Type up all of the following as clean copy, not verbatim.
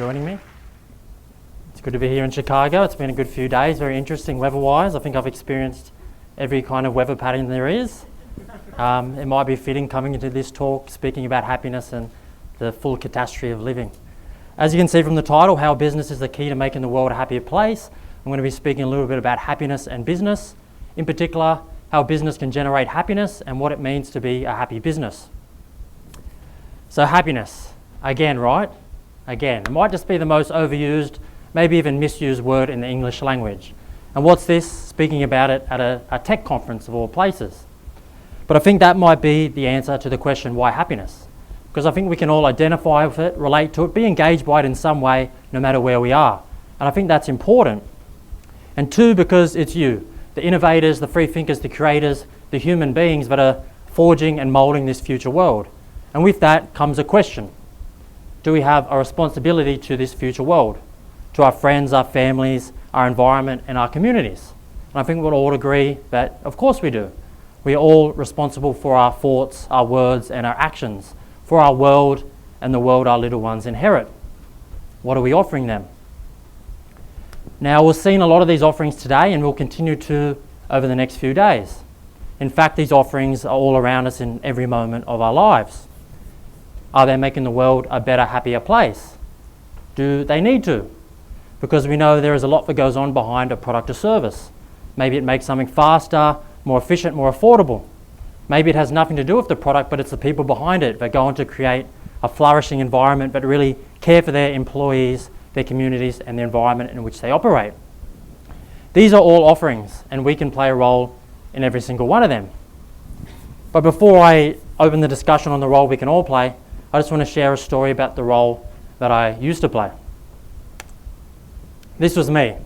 joining me. It's good to be here in Chicago. It's been a good few days, very interesting weather-wise. I think I've experienced every kind of weather pattern there is. It might be fitting coming into this talk, speaking about happiness and the full catastrophe of living. As you can see from the title, How Business is the Key to Making the World a Happier Place, I'm going to be speaking a little bit about happiness and business. In particular, how business can generate happiness and what it means to be a happy business. So happiness, again, right? Again, it might just be the most overused, maybe even misused word in the English language. And what's this? Speaking about it at a tech conference of all places. But I think that might be the answer to the question, why happiness? Because I think we can all identify with it, relate to it, be engaged by it in some way, no matter where we are. And I think that's important. And two, because it's you, the innovators, the free thinkers, the creators, the human beings that are forging and moulding this future world. And with that comes a question. Do we have a responsibility to this future world? To our friends, our families, our environment, and our communities? And I think we'll all agree that, of course we do. We are all responsible for our thoughts, our words, and our actions, for our world and the world our little ones inherit. What are we offering them? Now, we've seen a lot of these offerings today, and we'll continue to over the next few days. In fact, these offerings are all around us in every moment of our lives. Are they making the world a better, happier place? Do they need to? Because we know there is a lot that goes on behind a product or service. Maybe it makes something faster, more efficient, more affordable. Maybe it has nothing to do with the product, but it's the people behind it that go on to create a flourishing environment that really care for their employees, their communities, and the environment in which they operate. These are all offerings, and we can play a role in every single one of them. But before I open the discussion on the role we can all play, I just want to share a story about the role that I used to play. This was me,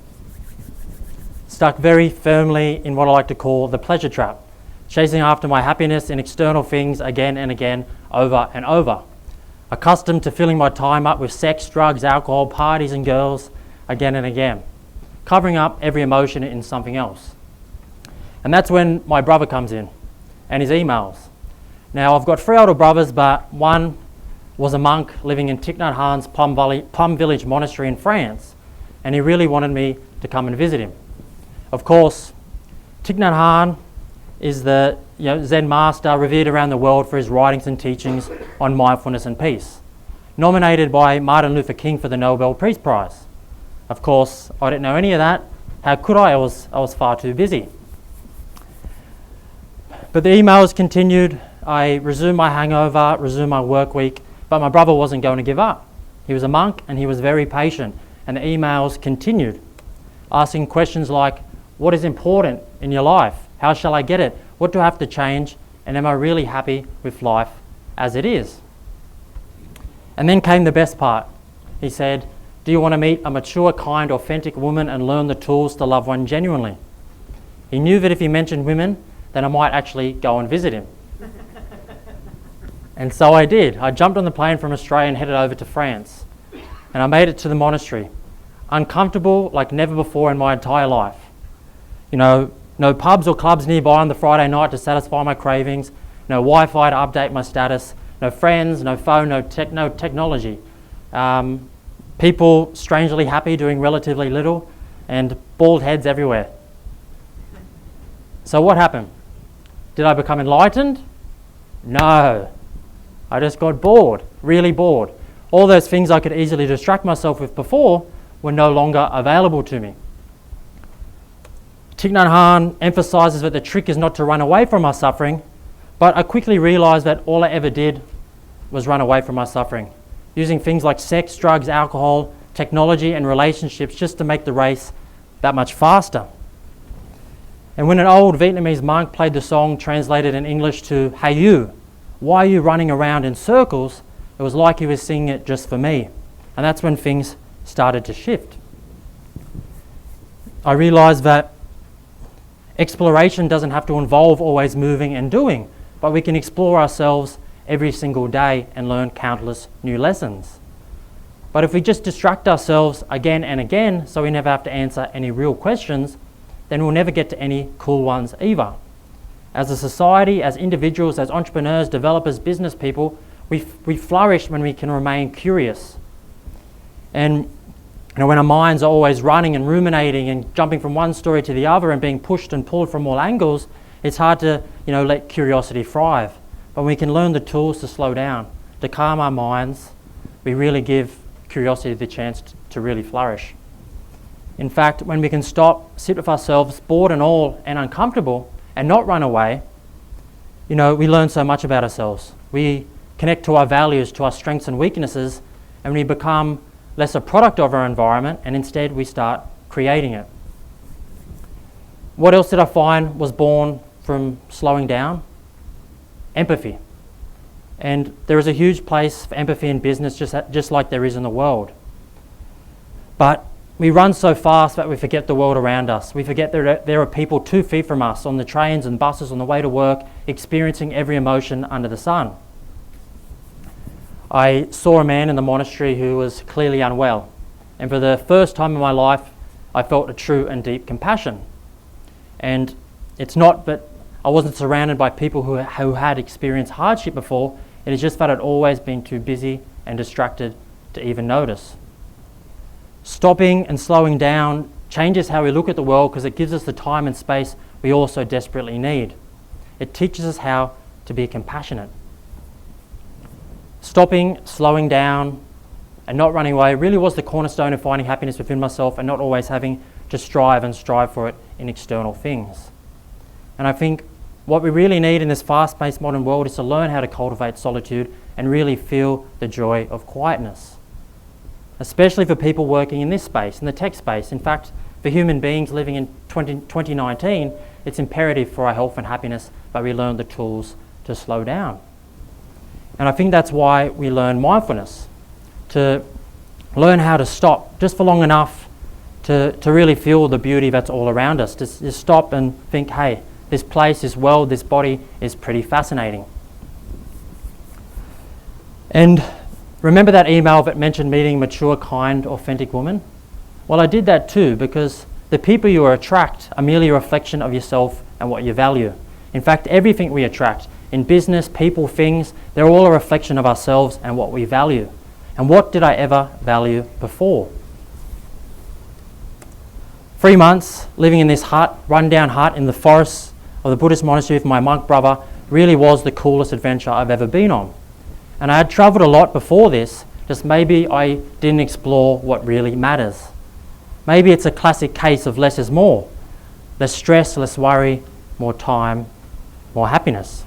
stuck very firmly in what I like to call the pleasure trap, chasing after my happiness in external things again and again, over and over. Accustomed to filling my time up with sex, drugs, alcohol, parties and girls again and again, covering up every emotion in something else. And that's when my brother comes in and his emails. Now, I've got 3 older brothers, but one was a monk living in Thich Nhat Hanh's Plum Village Monastery in France, and he really wanted me to come and visit him. Of course, Thich Nhat Hanh is the Zen master revered around the world for his writings and teachings on mindfulness and peace, nominated by Martin Luther King for the Nobel Peace Prize. Of course, I didn't know any of that. How could I? I was far too busy. But the emails continued. I resumed my hangover, resumed my work week, but my brother wasn't going to give up. He was a monk and he was very patient, and the emails continued, asking questions like, what is important in your life? How shall I get it? What do I have to change? And am I really happy with life as it is? And then came the best part. He said, do you want to meet a mature, kind, authentic woman and learn the tools to love one genuinely? He knew that if he mentioned women, then I might actually go and visit him. And so I did. I jumped on the plane from Australia and headed over to France. And I made it to the monastery, uncomfortable like never before in my entire life. No pubs or clubs nearby on the Friday night to satisfy my cravings, no Wi-Fi to update my status, no friends, no phone, no technology. People strangely happy doing relatively little, and bald heads everywhere. So what happened? Did I become enlightened? No. I just got bored, really bored. All those things I could easily distract myself with before were no longer available to me. Thich Nhat Hanh emphasizes that the trick is not to run away from our suffering, but I quickly realized that all I ever did was run away from my suffering, using things like sex, drugs, alcohol, technology, and relationships just to make the race that much faster. And when an old Vietnamese monk played the song translated in English to, "Hey you, why are you running around in circles?" it was like he was singing it just for me. And that's when things started to shift. I realized that exploration doesn't have to involve always moving and doing, but we can explore ourselves every single day and learn countless new lessons. But if we just distract ourselves again and again so we never have to answer any real questions, then we'll never get to any cool ones either. As a society, as individuals, as entrepreneurs, developers, business people, we flourish when we can remain curious. And when our minds are always running and ruminating and jumping from one story to the other and being pushed and pulled from all angles, it's hard to let curiosity thrive. But when we can learn the tools to slow down, to calm our minds, we really give curiosity the chance to really flourish. In fact, when we can stop, sit with ourselves, bored and all and uncomfortable, and not run away, we learn so much about ourselves. We connect to our values, to our strengths and weaknesses, and we become less a product of our environment, and instead we start creating it. What else did I find was born from slowing down? Empathy. And there is a huge place for empathy in business, just like there is in the world. But we run so fast that we forget the world around us. We forget there are people 2 feet from us on the trains and buses on the way to work, experiencing every emotion under the sun. I saw a man in the monastery who was clearly unwell, and for the first time in my life, I felt a true and deep compassion. And it's not that I wasn't surrounded by people who had experienced hardship before, it is just that I'd always been too busy and distracted to even notice. Stopping and slowing down changes how we look at the world because it gives us the time and space we all so desperately need. It teaches us how to be compassionate. Stopping, slowing down, and not running away really was the cornerstone of finding happiness within myself and not always having to strive for it in external things. And I think what we really need in this fast-paced modern world is to learn how to cultivate solitude and really feel the joy of quietness. Especially for people working in this space, in the tech space. In fact, for human beings living in 2019, it's imperative for our health and happiness that we learn the tools to slow down. And I think that's why we learn mindfulness, to learn how to stop just for long enough to really feel the beauty that's all around us, to just stop and think, hey, this place, this world, this body is pretty fascinating. And remember that email that mentioned meeting mature, kind, authentic women? Well, I did that too because the people you attract are merely a reflection of yourself and what you value. In fact, everything we attract, in business, people, things, they're all a reflection of ourselves and what we value. And what did I ever value before? 3 months living in this hut, run-down hut in the forests of the Buddhist Monastery with my monk brother really was the coolest adventure I've ever been on. And I had travelled a lot before this, just maybe I didn't explore what really matters. Maybe it's a classic case of less is more. Less stress, less worry, more time, more happiness.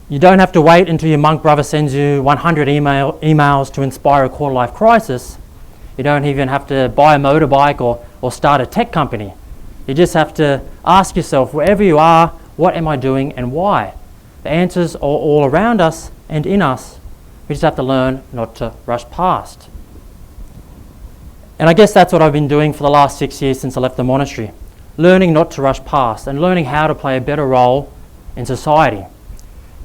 You don't have to wait until your monk brother sends you 100 emails to inspire a quarter-life crisis. You don't even have to buy a motorbike or start a tech company. You just have to ask yourself, wherever you are, what am I doing and why? The answers are all around us and in us. We just have to learn not to rush past. And I guess that's what I've been doing for the last 6 years since I left the monastery. Learning not to rush past and learning how to play a better role in society.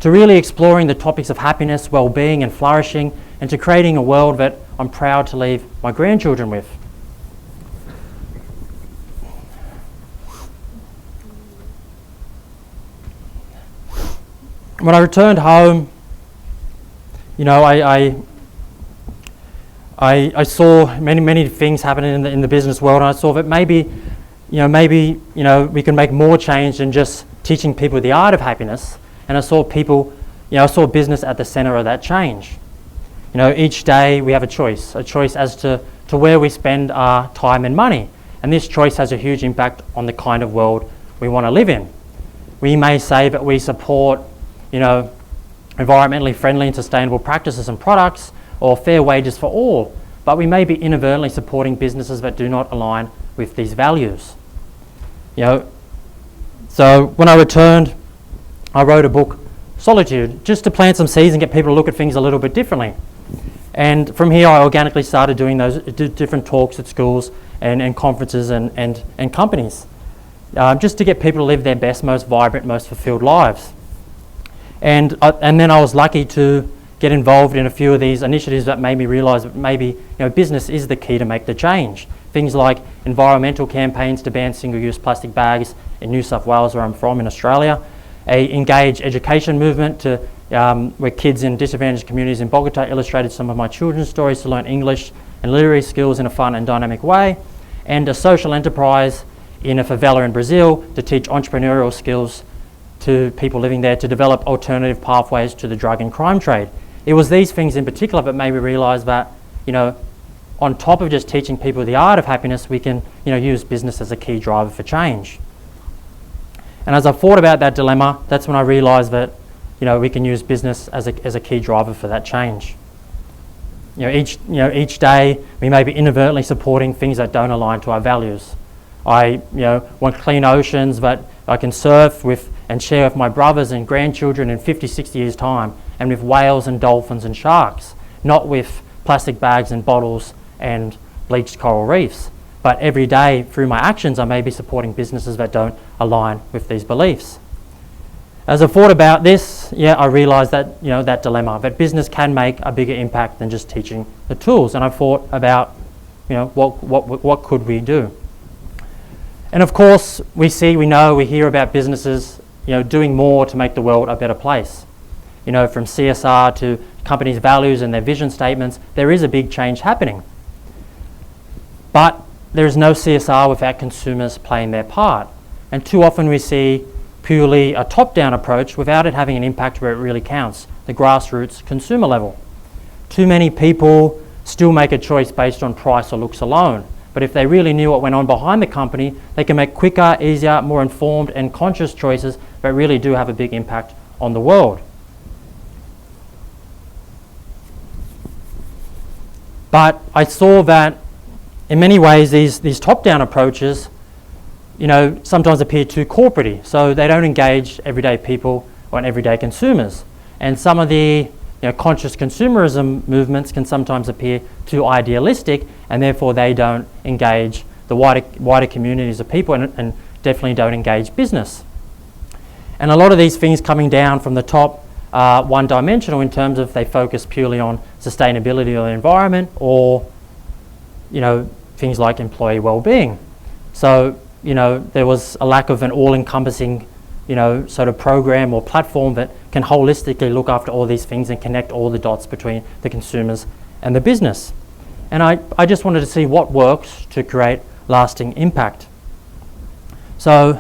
To really exploring the topics of happiness, well-being and flourishing, and to creating a world that I'm proud to leave my grandchildren with. When I returned home, I saw many things happening in the business world, and I saw that maybe we can make more change than just teaching people the art of happiness. And I saw business at the center of that change. Each day we have a choice as to where we spend our time and money. And this choice has a huge impact on the kind of world we want to live in. We may say that we support, environmentally friendly and sustainable practices and products or fair wages for all, but we may be inadvertently supporting businesses that do not align with these values. So when I returned, I wrote a book, Solitude, just to plant some seeds and get people to look at things a little bit differently. And from here, I organically started doing those different talks at schools and conferences and companies, just to get people to live their best, most vibrant, most fulfilled lives. And then I was lucky to get involved in a few of these initiatives that made me realise that maybe business is the key to make the change. Things like environmental campaigns to ban single-use plastic bags in New South Wales, where I'm from, in Australia. A engaged education movement to where kids in disadvantaged communities in Bogota illustrated some of my children's stories to learn English and literary skills in a fun and dynamic way, and a social enterprise in a favela in Brazil to teach entrepreneurial skills to people living there to develop alternative pathways to the drug and crime trade. It was these things in particular that made me realise that, on top of just teaching people the art of happiness, we can, use business as a key driver for change. And as I thought about that dilemma, that's when I realised that, we can use business as a key driver for that change. Each day we may be inadvertently supporting things that don't align to our values. I, want clean oceans that I can surf with and share with my brothers and grandchildren in 50, 60 years' time, and with whales and dolphins and sharks, not with plastic bags and bottles and bleached coral reefs. But every day through my actions, I may be supporting businesses that don't align with these beliefs. As I thought about this, I realised that, that dilemma, that business can make a bigger impact than just teaching the tools. And I thought about, what could we do? And of course, we hear about businesses, doing more to make the world a better place. From CSR to companies' values and their vision statements, there is a big change happening. But there is no CSR without consumers playing their part. And too often we see purely a top-down approach without it having an impact where it really counts, the grassroots consumer level. Too many people still make a choice based on price or looks alone. But if they really knew what went on behind the company, they can make quicker, easier, more informed and conscious choices that really do have a big impact on the world. But I saw that in many ways these top-down approaches, sometimes appear too corporate-y, so they don't engage everyday people or everyday consumers. And some of the conscious consumerism movements can sometimes appear too idealistic, and therefore they don't engage the wider communities of people and definitely don't engage business. And a lot of these things coming down from the top are one-dimensional in terms of they focus purely on sustainability of the environment or things like employee well-being. So there was a lack of an all-encompassing sort of program or platform that can holistically look after all these things and connect all the dots between the consumers and the business. And I just wanted to see what works to create lasting impact. So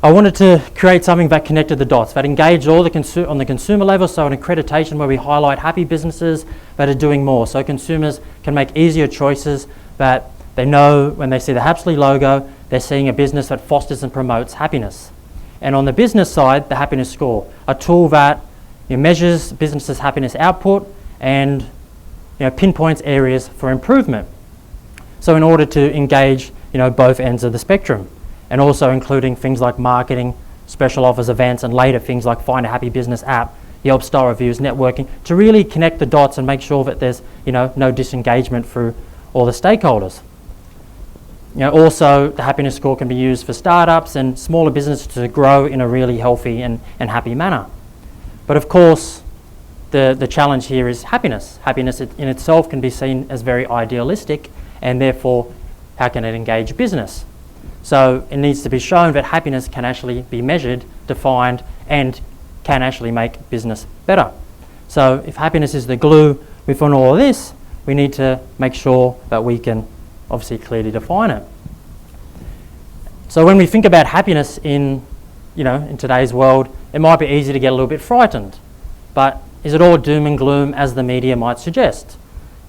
I wanted to create something that connected the dots, that engaged all on the consumer level, so an accreditation where we highlight happy businesses that are doing more, so consumers can make easier choices, that they know when they see the Hapzly logo, they're seeing a business that fosters and promotes happiness. And on the business side, the happiness score, a tool that measures businesses' happiness output and pinpoints areas for improvement. So in order to engage both ends of the spectrum, and also including things like marketing, special offers, events, and later things like Find a Happy Business app, Yelp star reviews, networking, to really connect the dots and make sure that there's no disengagement through all the stakeholders. Also, the happiness score can be used for startups and smaller businesses to grow in a really healthy and happy manner. But of course, the challenge here is happiness. Happiness in itself can be seen as very idealistic, and therefore, how can it engage business? So it needs to be shown that happiness can actually be measured, defined, and can actually make business better. So if happiness is the glue within all of this, we need to make sure that we can obviously clearly define it. So when we think about happiness in today's world, it might be easy to get a little bit frightened. But is it all doom and gloom as the media might suggest?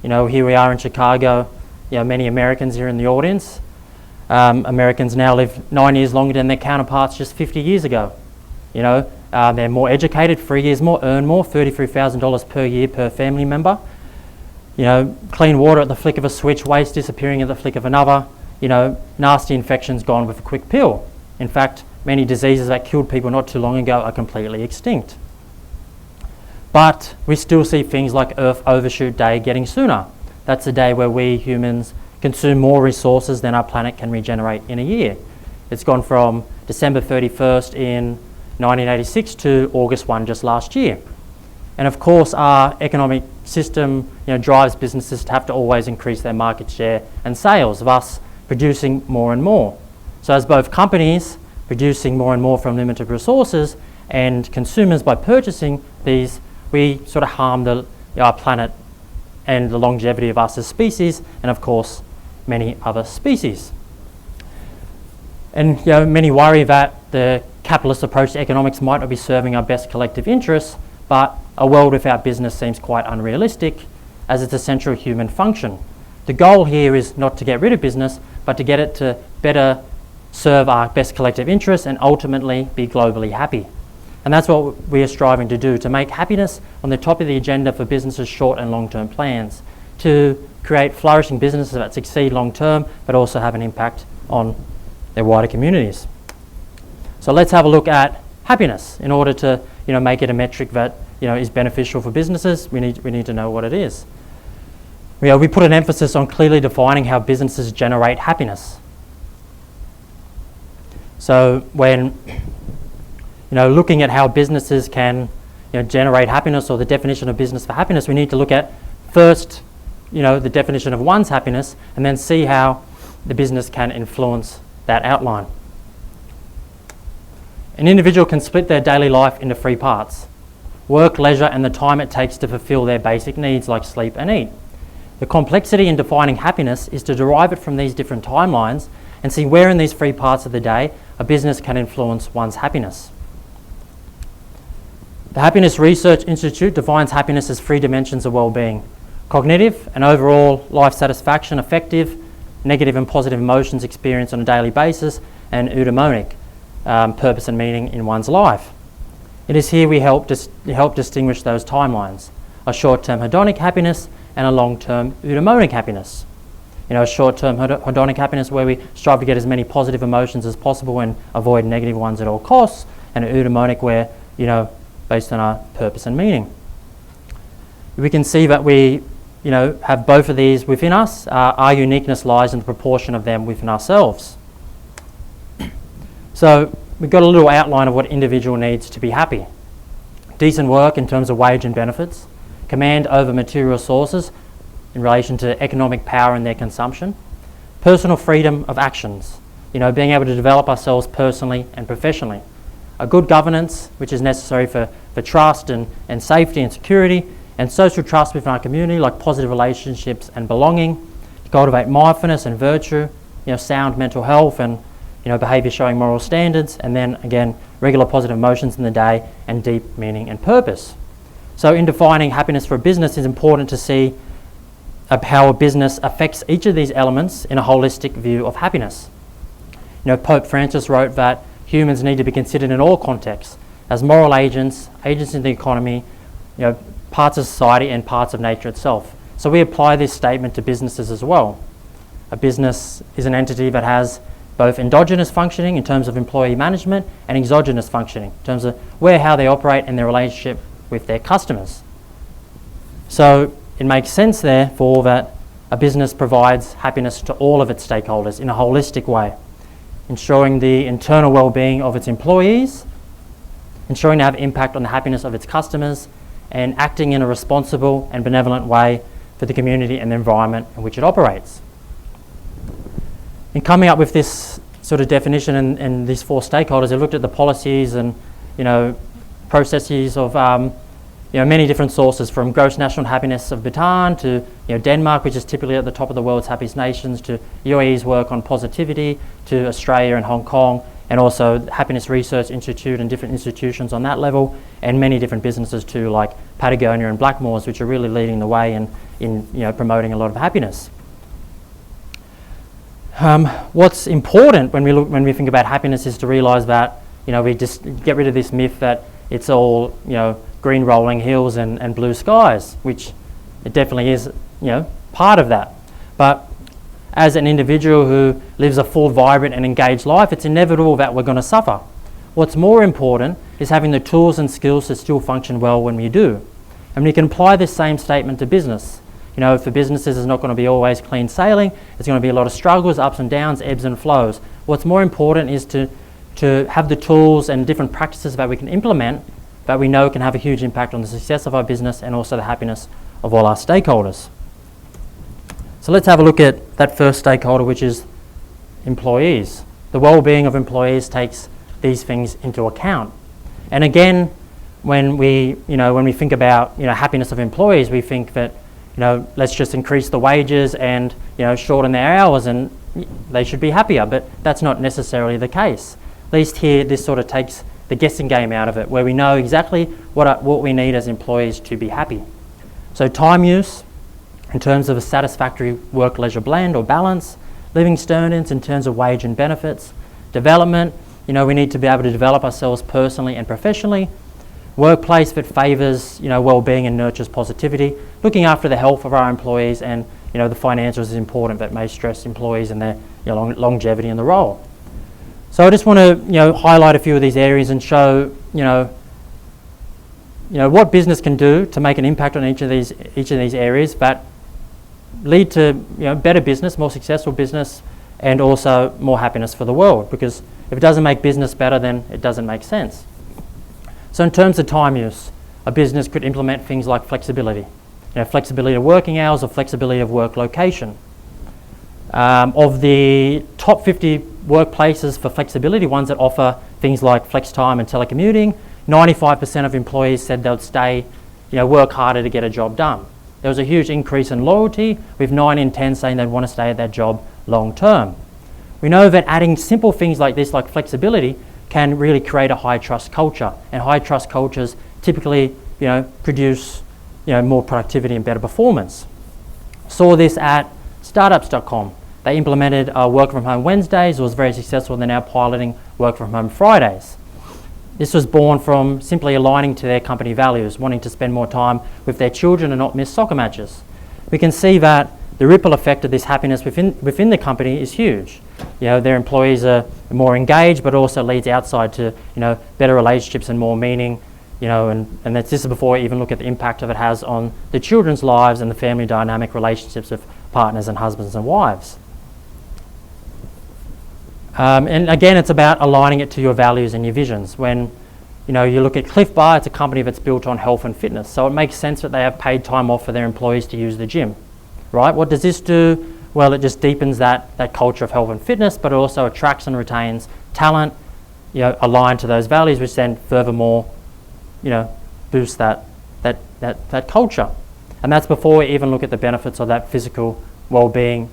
Here we are in Chicago, many Americans here in the audience. Americans now live 9 years longer than their counterparts just 50 years ago. They're more educated, 3 years more, earn more, $33,000 per year per family member. Clean water at the flick of a switch, waste disappearing at the flick of another. Nasty infections gone with a quick pill. In fact, many diseases that killed people not too long ago are completely extinct. But we still see things like Earth Overshoot Day getting sooner. That's the day where we humans consume more resources than our planet can regenerate in a year. It's gone from December 31st in 1986 to August 1 just last year. And of course, our economic system drives businesses to have to always increase their market share and sales, thus producing more and more. So as both companies producing more and more from limited resources and consumers by purchasing these, we sort of harm our planet and the longevity of us as species, and of course many other species. And many worry that the capitalist approach to economics might not be serving our best collective interests, but a world without business seems quite unrealistic, as it's a central human function. The goal here is not to get rid of business, but to get it to better serve our best collective interests and ultimately be globally happy. And that's what we are striving to do, to make happiness on the top of the agenda for businesses' short and long-term plans, to create flourishing businesses that succeed long-term, but also have an impact on their wider communities. So let's have a look at happiness. In order to make it a metric that is beneficial for businesses, we need to know what it is. We put an emphasis on clearly defining how businesses generate happiness. So when looking at how businesses can generate happiness, or the definition of business for happiness, we need to look at first the definition of one's happiness, and then see how the business can influence that outline. An individual can split their daily life into 3 parts: work, leisure, and the time it takes to fulfill their basic needs like sleep and eat. The complexity in defining happiness is to derive it from these different timelines and see where in these 3 parts of the day a business can influence one's happiness. The Happiness Research Institute defines happiness as 3 dimensions of well-being: cognitive and overall life satisfaction, affective, negative and positive emotions experienced on a daily basis, and eudaimonic, purpose and meaning in one's life. It is here we help distinguish those timelines: a short-term hedonic happiness and a long-term eudaimonic happiness. A short-term hedonic happiness where we strive to get as many positive emotions as possible and avoid negative ones at all costs, and a eudaimonic where, based on our purpose and meaning. We can see that we, have both of these within us. Our uniqueness lies in the proportion of them within ourselves. So we've got a little outline of what individual needs to be happy: decent work in terms of wage and benefits, command over material sources in relation to economic power and their consumption, personal freedom of actions, being able to develop ourselves personally and professionally, a good governance, which is necessary for trust and safety and security, and social trust within our community, like positive relationships and belonging, to cultivate mindfulness and virtue, sound mental health and behaviour showing moral standards, and then again regular positive emotions in the day and deep meaning and purpose. So in defining happiness for a business, it's important to see how a business affects each of these elements in a holistic view of happiness. Pope Francis wrote that humans need to be considered in all contexts as moral agents in the economy, parts of society and parts of nature itself. So we apply this statement to businesses as well. A business is an entity that has both endogenous functioning in terms of employee management and exogenous functioning in terms of how they operate and their relationship with their customers. So it makes sense therefore that a business provides happiness to all of its stakeholders in a holistic way, ensuring the internal well-being of its employees, ensuring to have impact on the happiness of its customers, and acting in a responsible and benevolent way for the community and the environment in which it operates. In coming up with this sort of definition and these 4 stakeholders, I looked at the policies and processes of many different sources, from gross national happiness of Bhutan to Denmark, which is typically at the top of the world's happiest nations, to UAE's work on positivity, to Australia and Hong Kong, and also the Happiness Research Institute and different institutions on that level, and many different businesses too, like Patagonia and Blackmores, which are really leading the way in promoting a lot of happiness. What's important when we think about happiness is to realise that we just get rid of this myth that it's all green rolling hills and blue skies, which it definitely is part of that. But as an individual who lives a full, vibrant and engaged life, it's inevitable that we're going to suffer. What's more important is having the tools and skills to still function well when we do. And we can apply this same statement to business. For businesses, it's not going to be always clean sailing. It's going to be a lot of struggles, ups and downs, ebbs and flows. What's more important is to have the tools and different practices that we can implement that we know can have a huge impact on the success of our business and also the happiness of all our stakeholders. So let's have a look at that first stakeholder, which is employees. The well-being of employees takes these things into account. And again, when we think about happiness of employees, we think that let's just increase the wages and shorten their hours and they should be happier, but that's not necessarily the case. At least here, this sort of takes the guessing game out of it, where we know exactly what we need as employees to be happy. So time use, in terms of a satisfactory work-leisure blend or balance, living standards in terms of wage and benefits, development, we need to be able to develop ourselves personally and professionally, workplace that favours well-being and nurtures positivity, looking after the health of our employees, and the financials is important, that may stress employees and their longevity in the role. So I just want to highlight a few of these areas and show what business can do to make an impact on each of these areas that lead to better business, more successful business, and also more happiness for the world. Because if it doesn't make business better, then it doesn't make sense. So in terms of time use, a business could implement things like flexibility, flexibility of working hours or flexibility of work location. Of the top 50 workplaces for flexibility, ones that offer things like flex time and telecommuting, 95% of employees said they would stay, work harder to get a job done. There was a huge increase in loyalty, with 9 in 10 saying they'd want to stay at that job long term. We know that adding simple things like this, like flexibility, can really create a high trust culture, and high trust cultures typically, produce, more productivity and better performance. Saw this at startups.com. They implemented work from home Wednesdays. It was very successful. They're now piloting work from home Fridays. This was born from simply aligning to their company values, wanting to spend more time with their children and not miss soccer matches. We can see that the ripple effect of this happiness within the company is huge. Their employees are more engaged, but also leads outside to better relationships and more meaning. And this is before we even look at the impact of it has on the children's lives and the family dynamic relationships with partners and husbands and wives. And again, it's about aligning it to your values and your visions. When you look at Cliff Bar, it's a company that's built on health and fitness, so it makes sense that they have paid time off for their employees to use the gym, right? What does this do? Well, it just deepens that culture of health and fitness, but it also attracts and retains talent, aligned to those values, which then furthermore, boosts that culture. And that's before we even look at the benefits of that physical well-being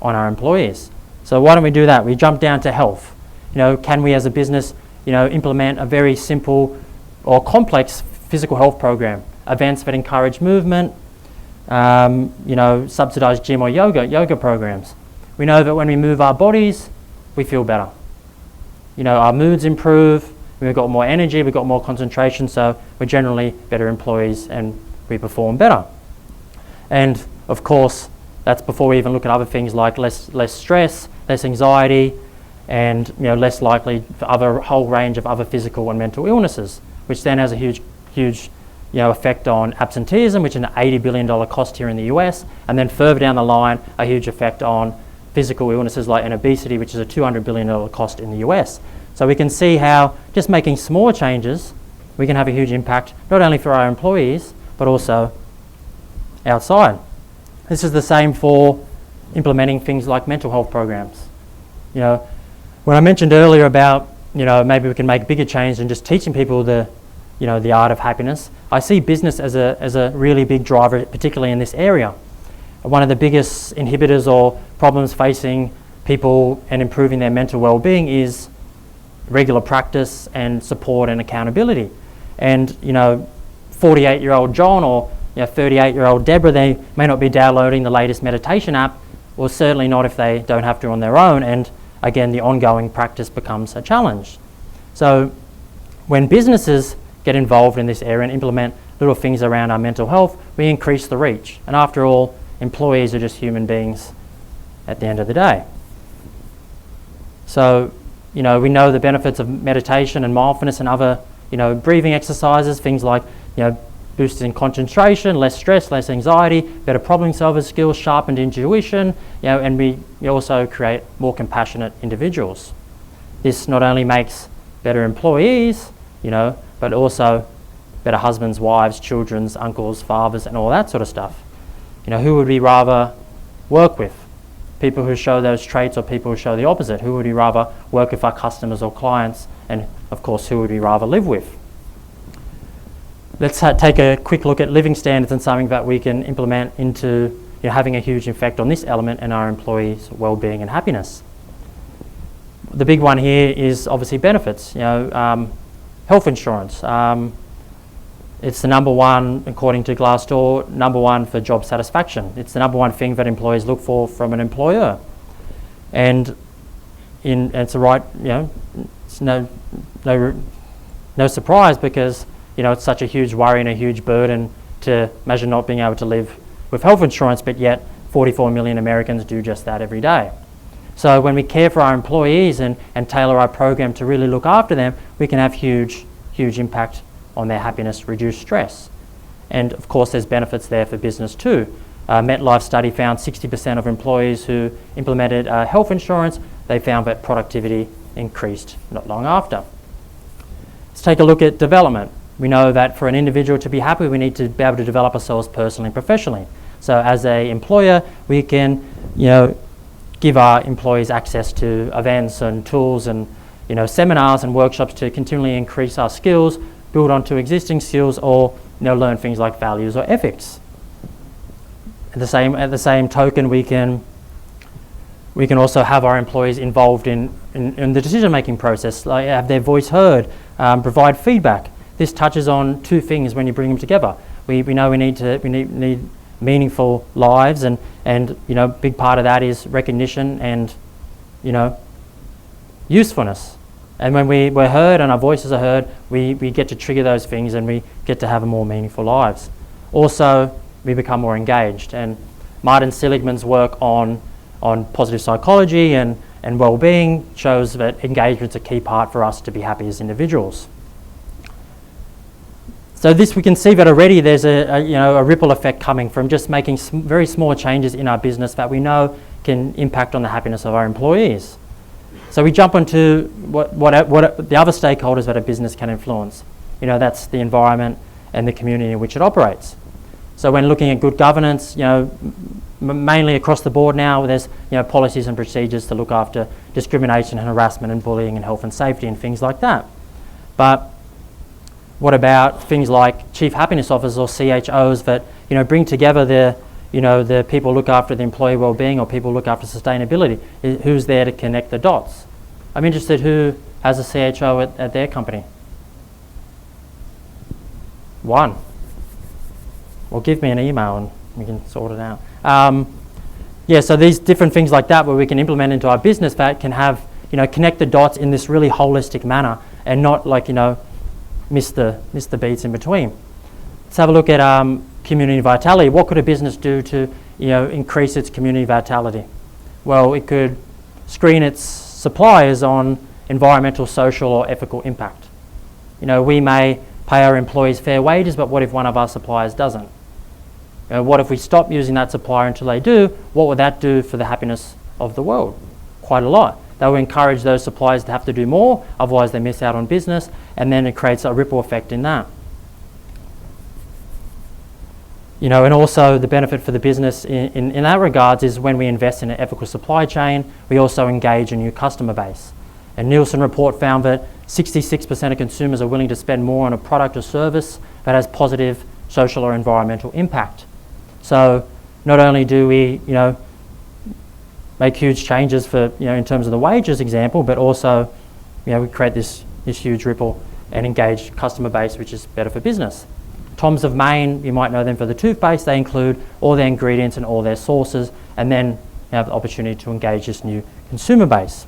on our employees. So why don't we do that? We jump down to health. Can we as a business, implement a very simple or complex physical health program? Events that encourage movement, subsidized gym or yoga programs. We know that when we move our bodies, we feel better. Our moods improve, we've got more energy, we've got more concentration, so we're generally better employees and we perform better. And of course, that's before we even look at other things like less stress, less anxiety, and less likely for a whole range of other physical and mental illnesses, which then has a huge effect on absenteeism, which is an $80 billion cost here in the US, and then further down the line, a huge effect on physical illnesses like obesity, which is a $200 billion cost in the US. So we can see how just making small changes, we can have a huge impact, not only for our employees, but also outside. This is the same for implementing things like mental health programs. When I mentioned earlier about, maybe we can make bigger change than just teaching people the art of happiness, I see business as a really big driver, particularly in this area. One of the biggest inhibitors or problems facing people and improving their mental well-being is regular practice and support and accountability. And 48-year-old John or 38-year-old Deborah, they may not be downloading the latest meditation app, or certainly not if they don't have to on their own, and again the ongoing practice becomes a challenge. So when businesses get involved in this area and implement little things around our mental health, we increase the reach. And after all, employees are just human beings at the end of the day. So we know the benefits of meditation and mindfulness and other breathing exercises, things like boosting concentration, less stress, less anxiety, better problem solving skills, sharpened intuition, and we also create more compassionate individuals. This not only makes better employees, but also better husbands, wives, children's, uncles, fathers, and all that sort of stuff. Who would we rather work with? People who show those traits or people who show the opposite? Who would we rather work with, our customers or clients? And of course, who would we rather live with? let's take a quick look at living standards and something that we can implement into having a huge effect on this element and our employees' well-being and happiness. The big one here is obviously benefits. Health insurance. It's the number one, according to Glassdoor, number one for job satisfaction. It's the number one thing that employees look for from an employer, and it's the right. It's no surprise because it's such a huge worry and a huge burden to imagine not being able to live with health insurance, but yet 44 million Americans do just that every day. So when we care for our employees and tailor our program to really look after them, we can have huge impact on their happiness, reduce stress. And of course there's benefits there for business too. A MetLife study found 60% of employees who implemented health insurance, they found that productivity increased not long after. Let's take a look at development. We know that for an individual to be happy, we need to be able to develop ourselves personally and professionally. So as an employer, we can, give our employees access to events and tools and, seminars and workshops to continually increase our skills, build onto existing skills, or, learn things like values or ethics. At the same token, we can also have our employees involved in the decision-making process, like have their voice heard, provide feedback. This touches on two things when you bring them together. We know we need meaningful lives, and big part of that is recognition and usefulness. And when we're heard and our voices are heard, we get to trigger those things and we get to have a more meaningful lives. Also, we become more engaged. And Martin Seligman's work on positive psychology and well-being shows that engagement's a key part for us to be happy as individuals. So we can see that already there's a ripple effect coming from just making very small changes in our business that we know can impact on the happiness of our employees. So we jump onto what the other stakeholders that a business can influence. That's the environment and the community in which it operates. So when looking at good governance, mainly across the board now, there's policies and procedures to look after discrimination and harassment and bullying and health and safety and things like that. But what about things like chief happiness officers or CHOs that bring together the people who look after the employee well-being or people who look after sustainability? Who's there to connect the dots? I'm interested who has a CHO at their company. One. Well, give me an email and we can sort it out. So these different things like that where we can implement into our business that can have, connect the dots in this really holistic manner and not like, miss the beats in between. Let's have a look at community vitality. What could a business do to increase its community vitality? Well, it could screen its suppliers on environmental, social, or ethical impact. We may pay our employees fair wages, but what if one of our suppliers doesn't? What if we stop using that supplier until they do? What would that do for the happiness of the world? Quite a lot. That will encourage those suppliers to have to do more, otherwise they miss out on business, and then it creates a ripple effect in that. And also the benefit for the business in that regards is when we invest in an ethical supply chain, we also engage a new customer base. A Nielsen report found that 66% of consumers are willing to spend more on a product or service that has positive social or environmental impact. So not only do we, make huge changes for, in terms of the wages example, but also, we create this huge ripple and engage customer base, which is better for business. Tom's of Maine, you might know them for the toothpaste. They include all their ingredients and all their sources, and then you have the opportunity to engage this new consumer base.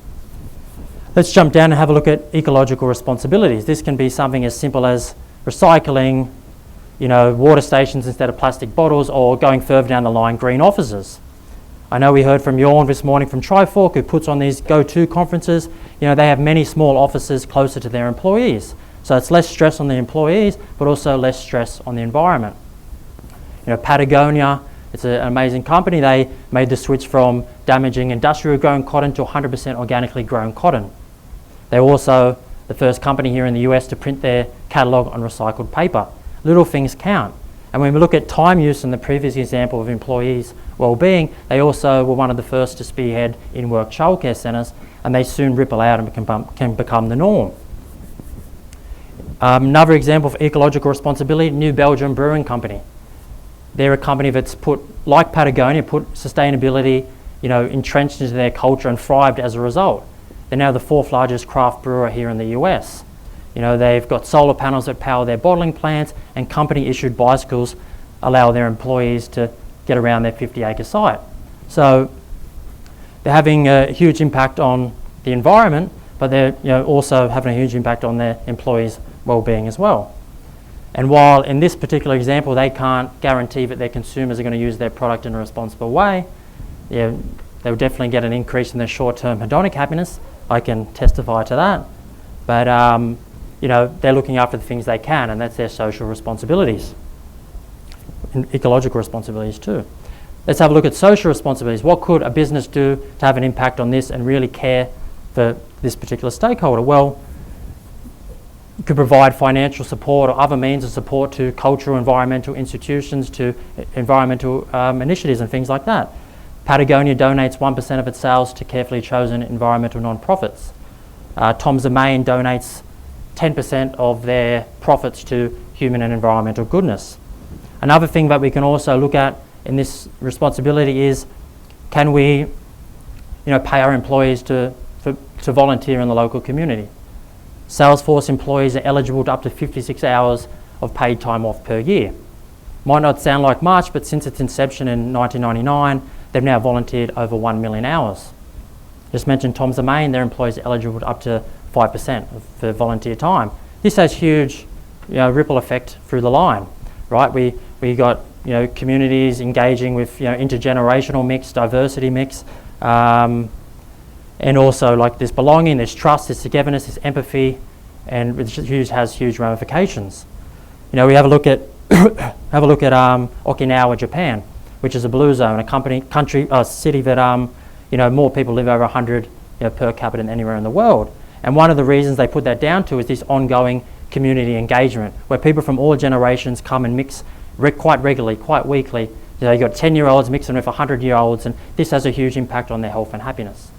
Let's jump down and have a look at ecological responsibilities. This can be something as simple as recycling, water stations instead of plastic bottles, or going further down the line, green offices. I know we heard from Jorn this morning from Trifork, who puts on these GOTO conferences. They have many small offices closer to their employees. So it's less stress on the employees, but also less stress on the environment. Patagonia, it's an amazing company. They made the switch from damaging industrial grown cotton to 100% organically grown cotton. They were also the first company here in the US to print their catalogue on recycled paper. Little things count. And when we look at time use in the previous example of employees' well-being, they also were one of the first to spearhead in-work childcare centres, and they soon ripple out and can become the norm. Another example of ecological responsibility, New Belgium Brewing Company. They're a company that's put, like Patagonia, put sustainability, entrenched into their culture and thrived as a result. They're now the 4th largest craft brewer here in the US. They've got solar panels that power their bottling plants, and company-issued bicycles allow their employees to get around their 50-acre site. So they're having a huge impact on the environment, but they're also having a huge impact on their employees' well-being as well. And while in this particular example they can't guarantee that their consumers are going to use their product in a responsible way, they will definitely get an increase in their short-term hedonic happiness. I can testify to that. But they're looking after the things they can, and that's their social responsibilities. And ecological responsibilities too. Let's have a look at social responsibilities. What could a business do to have an impact on this and really care for this particular stakeholder? Well, you could provide financial support or other means of support to cultural, environmental institutions, to environmental initiatives and things like that. Patagonia donates 1% of its sales to carefully chosen environmental non-profits. Tom's of Maine donates 10% of their profits to human and environmental goodness. Another thing that we can also look at in this responsibility is, can we pay our employees to volunteer in the local community? Salesforce employees are eligible to up to 56 hours of paid time off per year. Might not sound like much, but since its inception in 1999, they've now volunteered over 1 million hours. Just mentioned Tom's of Maine, their employees are eligible to up to 5% of the volunteer time. This has huge ripple effect through the line, right? We got communities engaging with intergenerational mix, diversity mix, and also like this belonging, this trust, this togetherness, this empathy, and which has huge ramifications. We have a look at Okinawa, Japan, which is a blue zone, a city that more people live over 100 per capita than anywhere in the world. And one of the reasons they put that down to is this ongoing community engagement, where people from all generations come and mix quite regularly, quite weekly. You've got 10-year-olds mixing with 100-year-olds, and this has a huge impact on their health and happiness.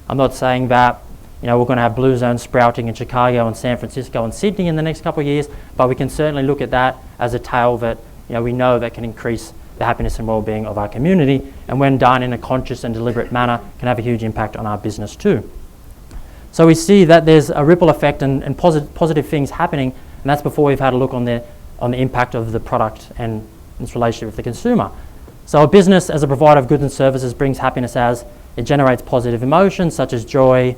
I'm not saying that we're going to have blue zones sprouting in Chicago and San Francisco and Sydney in the next couple of years, but we can certainly look at that as a tale that we know that can increase the happiness and well-being of our community, and when done in a conscious and deliberate manner, can have a huge impact on our business too. So we see that there's a ripple effect and positive things happening, and that's before we've had a look on the impact of the product and its relationship with the consumer. So a business as a provider of goods and services brings happiness as it generates positive emotions such as joy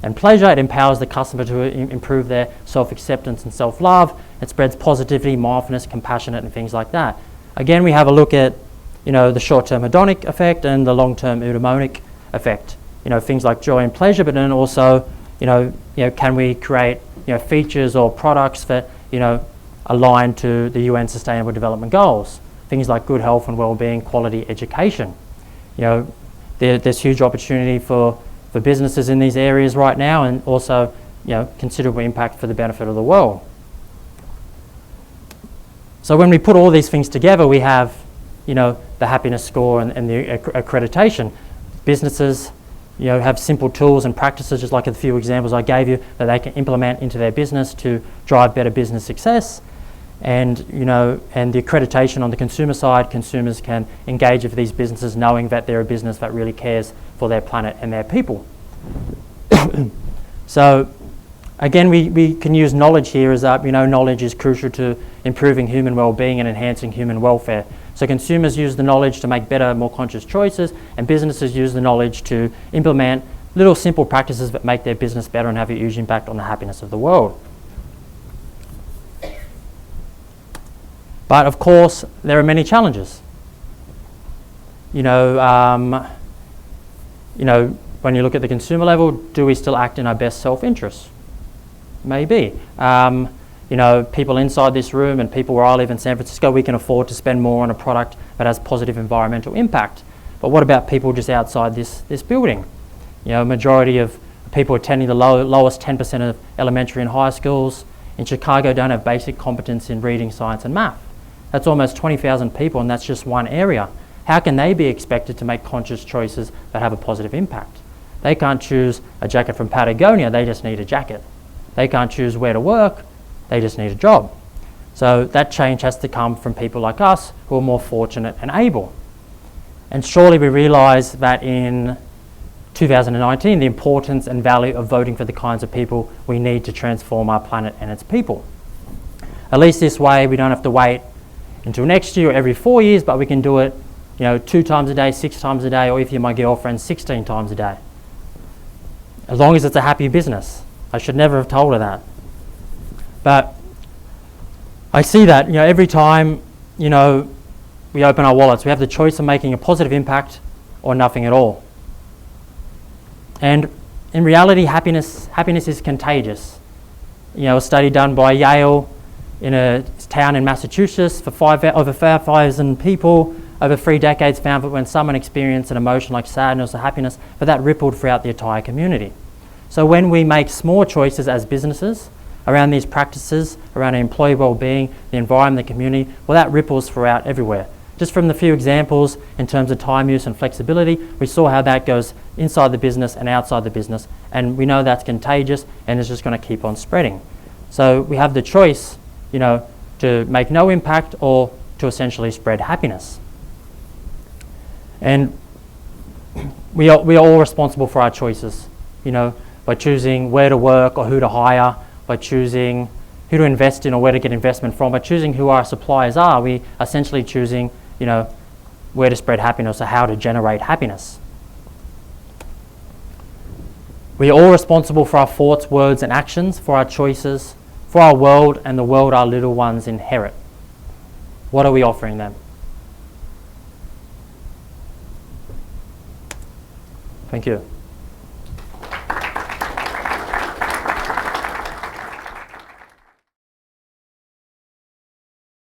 and pleasure. It empowers the customer to improve their self-acceptance and self-love. It spreads positivity, mindfulness, compassion, and things like that. Again, we have a look at the short-term hedonic effect and the long-term eudaimonic effect. Things like joy and pleasure, but then also can we create features or products that align to the UN Sustainable Development Goals? Things like good health and well-being, quality education. There's huge opportunity for businesses in these areas right now, and also considerable impact for the benefit of the world. So when we put all these things together, we have the happiness score and the accreditation. Businesses have simple tools and practices, just like the few examples I gave you, that they can implement into their business to drive better business success. And and the accreditation on the consumer side, consumers can engage with these businesses knowing that they're a business that really cares for their planet and their people. So again, we can use knowledge here as knowledge is crucial to improving human well-being and enhancing human welfare. So consumers use the knowledge to make better, more conscious choices, and businesses use the knowledge to implement little simple practices that make their business better and have a huge impact on the happiness of the world. But of course, there are many challenges. When you look at the consumer level, do we still act in our best self-interest? Maybe. People inside this room and people where I live in San Francisco, we can afford to spend more on a product that has positive environmental impact. But what about people just outside this building? A majority of people attending the lowest 10% of elementary and high schools in Chicago don't have basic competence in reading, science, and math. That's almost 20,000 people, and that's just one area. How can they be expected to make conscious choices that have a positive impact? They can't choose a jacket from Patagonia, they just need a jacket. They can't choose where to work, they just need a job. So that change has to come from people like us who are more fortunate and able. And surely we realise that in 2019, the importance and value of voting for the kinds of people we need to transform our planet and its people. At least this way we don't have to wait until next year or every 4 years, but we can do it 2 times a day, 6 times a day, or if you're my girlfriend, 16 times a day. As long as it's a happy business. I should never have told her that. But I see that every time we open our wallets, we have the choice of making a positive impact or nothing at all. And in reality, happiness is contagious. A study done by Yale in a town in Massachusetts for over 5,000 people over 3 decades found that when someone experienced an emotion like sadness or happiness, that rippled throughout the entire community. So when we make small choices as businesses around these practices, around employee well-being, the environment, the community, that ripples throughout everywhere. Just from the few examples in terms of time use and flexibility, we saw how that goes inside the business and outside the business, and we know that's contagious and it's just going to keep on spreading. So we have the choice, to make no impact or to essentially spread happiness. And we are all responsible for our choices, by choosing where to work or who to hire, by choosing who to invest in or where to get investment from, by choosing who our suppliers are. We are essentially choosing, where to spread happiness or how to generate happiness. We are all responsible for our thoughts, words, and actions, for our choices, for our world and the world our little ones inherit. What are we offering them? Thank you.